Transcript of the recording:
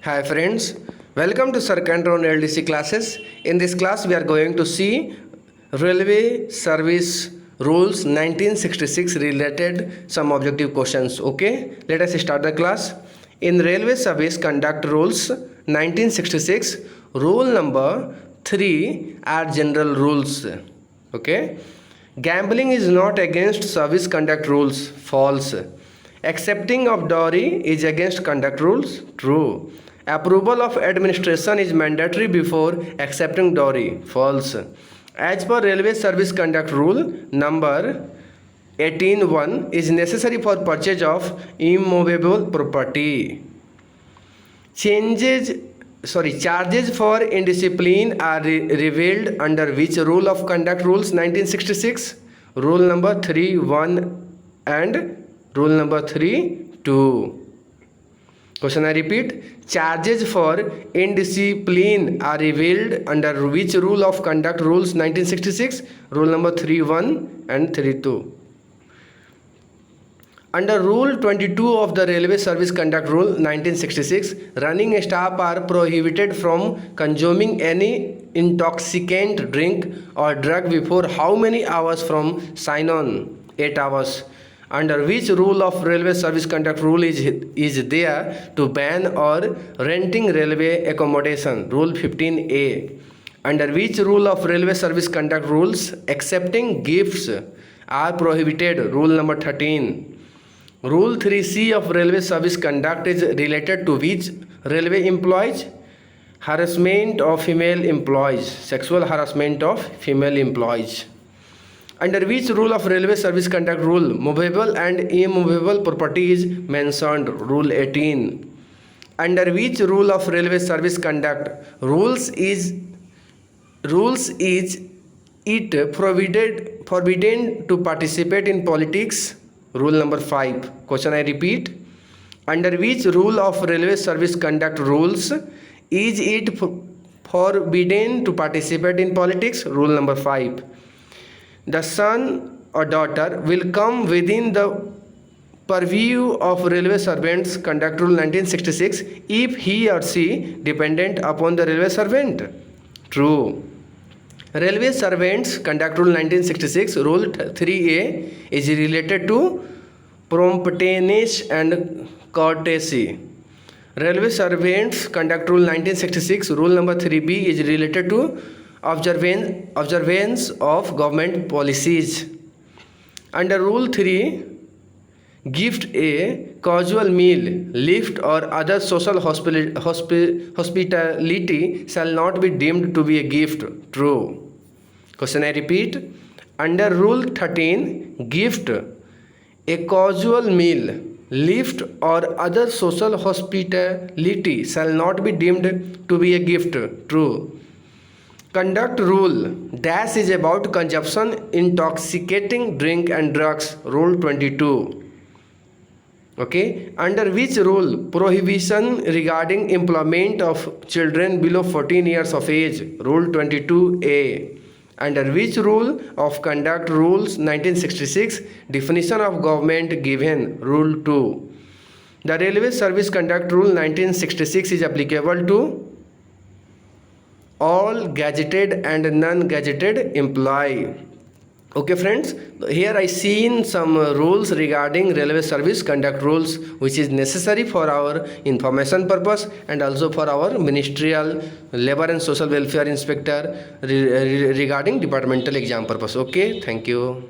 Hi friends, welcome to Sir Cantron LDC classes. In this class we are going to see Railway Service Rules 1966 related some objective questions. Okay, let us start the class. In Railway Service Conduct Rules 1966, rule number 3 are general rules. Okay, gambling is not against service conduct rules. False. Accepting of dowry is against conduct rules. True. Approval of administration is mandatory before accepting dowry. False. As per Railway Service Conduct Rule number 18(1) is necessary for purchase of immovable property. Charges for indiscipline are revealed under which rule of conduct rules 1966? Rule number 3(1) and rule number 3(2). Question I repeat. Charges for indiscipline are revealed under which rule of conduct rules 1966? Rule number 3(1) and 3(2). Under Rule 22 of the Railway Service Conduct Rule 1966, running staff are prohibited from consuming any intoxicant drink or drug before how many hours from sign-on? 8 hours. Under which rule of Railway Service Conduct Rule is there to ban or renting railway accommodation? Rule 15(a). Under which rule of Railway Service Conduct Rules accepting gifts are prohibited? Rule number 13. Rule 3(c) of Railway Service Conduct is related to which railway employees? Harassment of female employees, sexual harassment of female employees. Under which rule of Railway Service Conduct Rule movable and immovable property is mentioned? Rule 18. Under which rule of Railway Service Conduct rules is it forbidden to participate in politics? Rule number 5. Question I repeat. Under which rule of Railway Service Conduct rules is it forbidden to participate in politics? Rule number 5. The son or daughter will come within the purview of Railway Servants Conduct Rule 1966 if he or she dependent upon the railway servant. True. Railway Servants Conduct Rule 1966 Rule 3(a) is related to promptness and courtesy. Railway Servants Conduct Rule 1966 Rule number 3(b) is related to observance of government policies. Under Rule 3, gift a casual meal, lift or other social hospitality shall not be deemed to be a gift. True. Question I repeat. Under Rule 13, gift a casual meal, lift or other social hospitality shall not be deemed to be a gift. True. Conduct Rule dash is about consumption intoxicating drink and drugs. Rule 22. Okay. Under which rule prohibition regarding employment of children below 14 years of age? Rule 22(a). Under which rule of conduct rules 1966 definition of government given? Rule 2. The Railway Service Conduct Rule 1966 is applicable to all gazetted and non-gazetted employee. Okay friends, here I seen some rules regarding Railway Service Conduct Rules which is necessary for our information purpose and also for our ministerial labor and social welfare inspector regarding departmental exam purpose. Okay, thank you.